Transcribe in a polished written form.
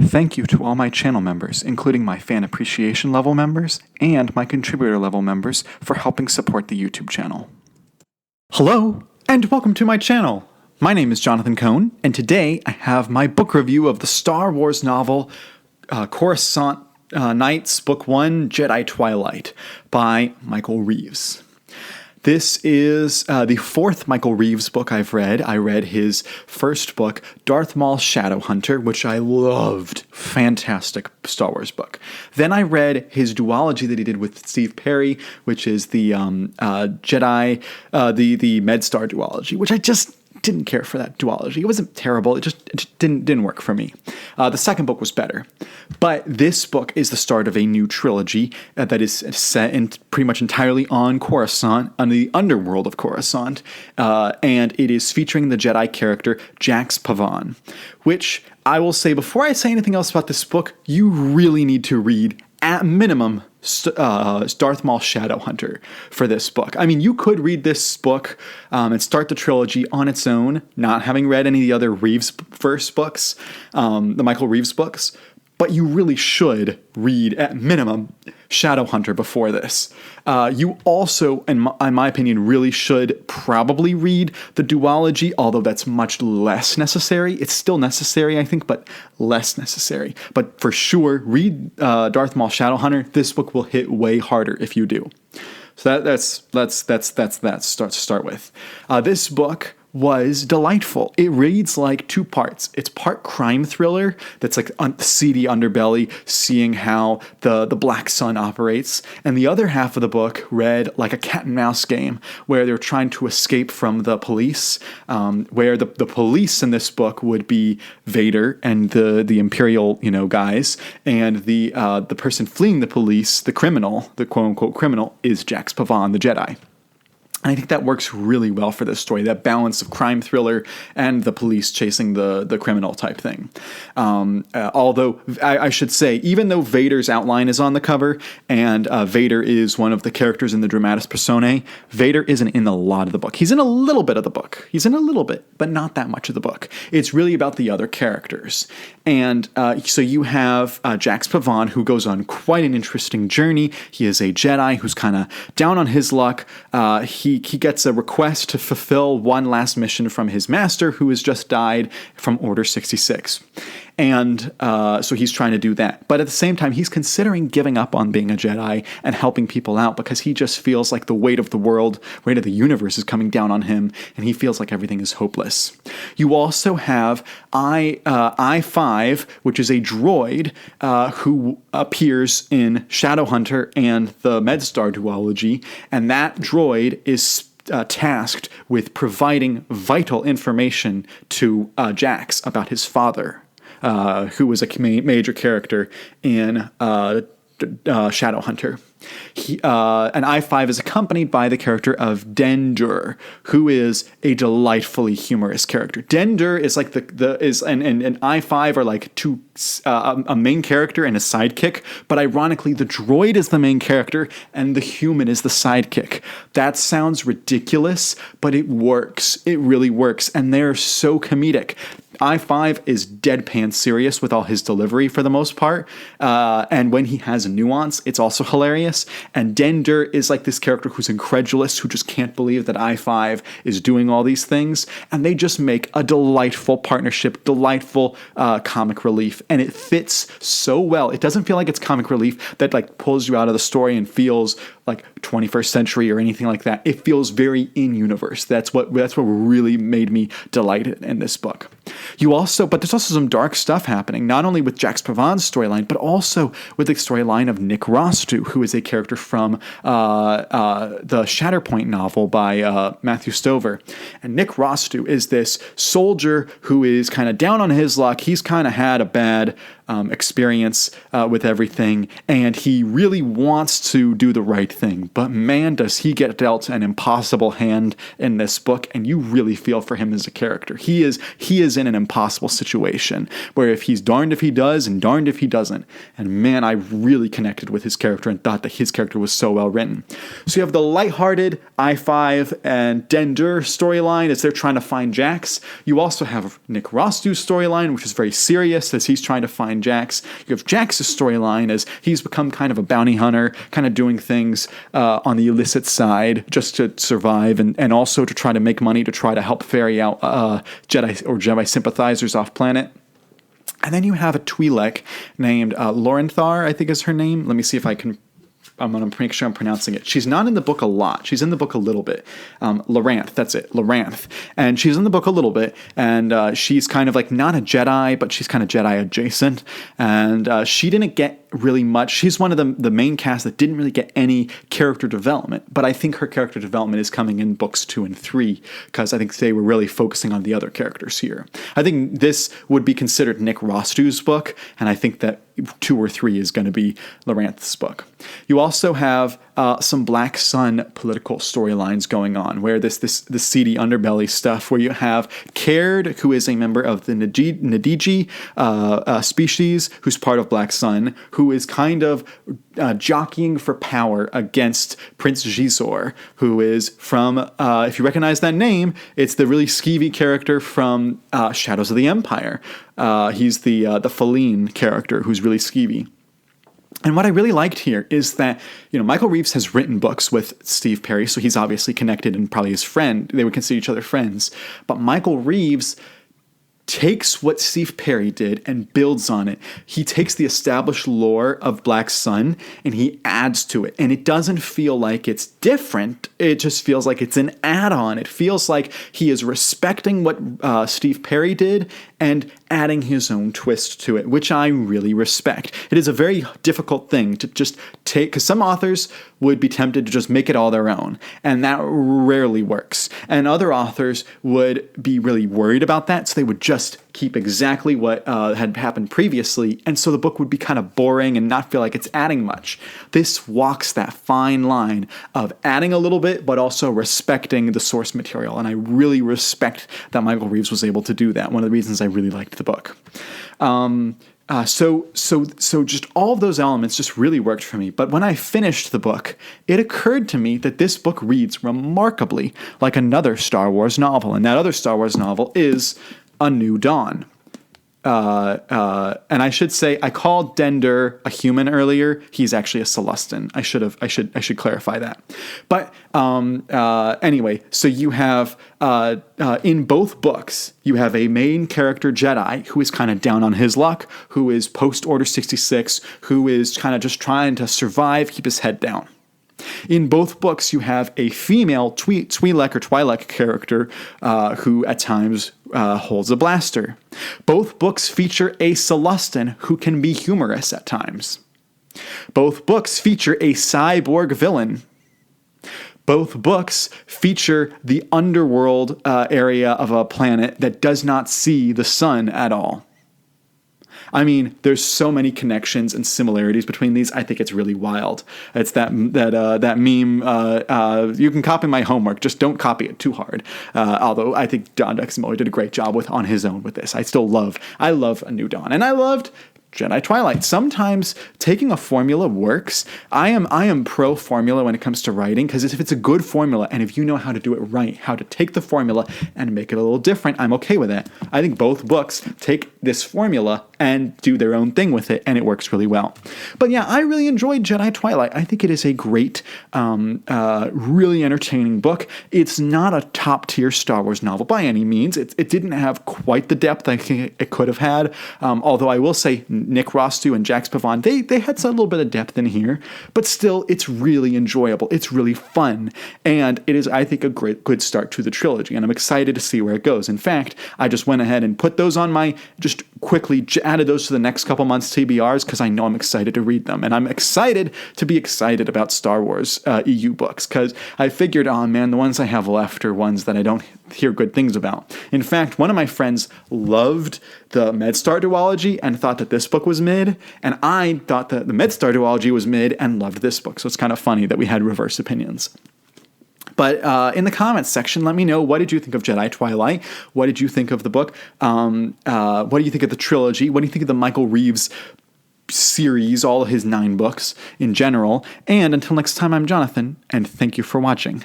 Thank you to all my channel members, including my fan appreciation level members and my contributor level members, for helping support the YouTube channel. Hello, and welcome to my channel. My name is Jonathan Cohn, and today I have my book review of the Star Wars novel Coruscant Nights Book 1, Jedi Twilight by Michael Reaves. This is the fourth Michael Reaves book I've read. I read his first book, Darth Maul's Shadowhunter, which I loved. Fantastic Star Wars book. Then I read his duology that he did with Steve Perry, which is the Jedi, the MedStar duology, which I just didn't care for that duology. It wasn't terrible. It just didn't work for me. The second book was better. But this book is the start of a new trilogy that is set in pretty much entirely on Coruscant, on the underworld of Coruscant, and it is featuring the Jedi character Jax Pavan, which I will say before I say anything else about this book, you really need to read, at minimum, Darth Maul Shadowhunter for this book. I mean, you could read this book and start the trilogy on its own, not having read any of the other Reeves first books, the Michael Reaves books, but you really should read, at minimum, Shadowhunter before this. You also, in my opinion, really should probably read the duology, although that's much less necessary. It's still necessary, I think, but less necessary. But for sure, read Darth Maul Shadowhunter. This book will hit way harder if you do. So that's to start with. This book was delightful. It reads like two parts. It's part crime thriller that's like seedy underbelly, seeing how the Black Sun operates, and the other half of the book read like a cat and mouse game where they're trying to escape from the police, where the police in this book would be Vader and the Imperial guys, and the person fleeing the police, the criminal, the quote unquote criminal, is Jax Pavan, the Jedi. And I think that works really well for this story, that balance of crime thriller and the police chasing the criminal type thing. Although, I should say, even though Vader's outline is on the cover, and Vader is one of the characters in the dramatis personae, Vader isn't in a lot of the book. He's in a little bit of the book. He's in a little bit, but not that much of the book. It's really about the other characters. And so you have Jax Pavan, who goes on quite an interesting journey. He is a Jedi who's kind of down on his luck. He gets a request to fulfill one last mission from his master, who has just died, from Order 66. And so he's trying to do that. But at the same time, he's considering giving up on being a Jedi and helping people out because he just feels like the weight of the world, weight of the universe is coming down on him, and he feels like everything is hopeless. You also have I-5, which is a droid who appears in Shadowhunter and the MedStar duology, and that droid is tasked with providing vital information to Jax about his father, who was a major character in Shadowhunter. And I-5 is accompanied by the character of Dender, who is a delightfully humorous character. Dender is like and I-5 are like two, a main character and a sidekick, but ironically the droid is the main character and the human is the sidekick. That sounds ridiculous, but it works. It really works, and they're so comedic. I-5 is deadpan serious with all his delivery for the most part, and when he has nuance, it's also hilarious. And Dender is like this character who's incredulous, who just can't believe that I-5 is doing all these things, and they just make a delightful partnership, delightful comic relief, and it fits so well. It doesn't feel like it's comic relief that like pulls you out of the story and feels like 21st century or anything like that. It feels very in-universe. That's what really made me delighted in this book. But there's also some dark stuff happening, not only with Jax Pavan's storyline, but also with the storyline of Nick Rostu, who is a character from the Shatterpoint novel by Matthew Stover. And Nick Rostu is this soldier who is kind of down on his luck. He's kind of had a bad experience with everything, and he really wants to do the right everything, but man, does he get dealt an impossible hand in this book, and you really feel for him as a character. He is in an impossible situation where if he's darned if he does and darned if he doesn't. And man, I really connected with his character and thought that his character was so well written. So you have the lighthearted I-5 and Dender storyline as they're trying to find Jax. You also have Nick Rostu's storyline, which is very serious as he's trying to find Jax. You have Jax's storyline as he's become kind of a bounty hunter, kind of doing things on the illicit side just to survive and also to try to make money to try to help ferry out Jedi sympathizers off planet. And then you have a Twi'lek named Lorenthar, I think is her name. Let me see if I'm going to make sure I'm pronouncing it. She's not in the book a lot. She's in the book a little bit. Loranth, that's it, Loranth. And she's in the book a little bit, and she's kind of like not a Jedi, but she's kind of Jedi adjacent. And she didn't get really much. She's one of the main cast that didn't really get any character development, but I think her character development is coming in books 2 and 3 because I think they were really focusing on the other characters here. I think this would be considered Nick Rostu's book, and I think that 2 or 3 is going to be Loranth's book. You also have some Black Sun political storylines going on, where this seedy underbelly stuff, where you have Caird, who is a member of the Nadiji species, who's part of Black Sun, who is kind of jockeying for power against Prince Gisor, who is from, if you recognize that name, it's the really skeevy character from Shadows of the Empire. He's the Faline character who's really skeevy. And what I really liked here is that, Michael Reaves has written books with Steve Perry, so he's obviously connected and probably his friend. They would consider each other friends. But Michael Reaves takes what Steve Perry did and builds on it. He takes the established lore of Black Sun and he adds to it. And it doesn't feel like it's different. It just feels like it's an add-on. It feels like he is respecting what Steve Perry did and adding his own twist to it, which I really respect. It is a very difficult thing to just take, because some authors would be tempted to just make it all their own, and that rarely works. And other authors would be really worried about that, so they would just keep exactly what had happened previously, and so the book would be kind of boring and not feel like it's adding much. This walks that fine line of adding a little bit, but also respecting the source material, and I really respect that Michael Reaves was able to do that. One of the reasons I really liked the book. So just all of those elements just really worked for me. But when I finished the book, it occurred to me that this book reads remarkably like another Star Wars novel, and that other Star Wars novel is A New Dawn. And I should say, I called Dender a human earlier. He's actually a Celestin. I should clarify that. But anyway, so you have in both books, you have a main character Jedi who is kind of down on his luck, who is post Order 66, who is kind of just trying to survive, keep his head down. In both books, you have a female Twi'lek or Twi'lek character who at times holds a blaster. Both books feature a Celestin who can be humorous at times. Both books feature a cyborg villain. Both books feature the underworld area of a planet that does not see the sun at all. I mean, there's so many connections and similarities between these. I think it's really wild. It's that meme. You can copy my homework, just don't copy it too hard. Although I think Don Dexamore did a great job on his own with this. I love A New Dawn, and I loved Jedi Twilight. Sometimes taking a formula works. I am pro formula when it comes to writing, because if it's a good formula and if you know how to do it right, how to take the formula and make it a little different, I'm okay with that. I think both books take this formula and do their own thing with it, and it works really well. But yeah, I really enjoyed Jedi Twilight. I think it is a great, really entertaining book. It's not a top-tier Star Wars novel by any means. It didn't have quite the depth I think it could have had, although I will say Nick Rostu and Jax Pavan, they had a little bit of depth in here, but still, it's really enjoyable. It's really fun, and it is, I think, a good start to the trilogy, and I'm excited to see where it goes. In fact, I just went ahead and put those on my, just quickly added those to the next couple months TBRs, because I know I'm excited to read them, and I'm excited to be excited about Star Wars EU books, because I figured, oh man, the ones I have left are ones that I don't hear good things about. In fact, one of my friends loved the MedStar duology and thought that this book was mid, and I thought that the MedStar duology was mid and loved this book. So it's kind of funny that we had reverse opinions. But in the comments section, let me know, what did you think of Jedi Twilight? What did you think of the book? What do you think of the trilogy? What do you think of the Michael Reaves series, all of his 9 books in general? And until next time, I'm Jonathan, and thank you for watching.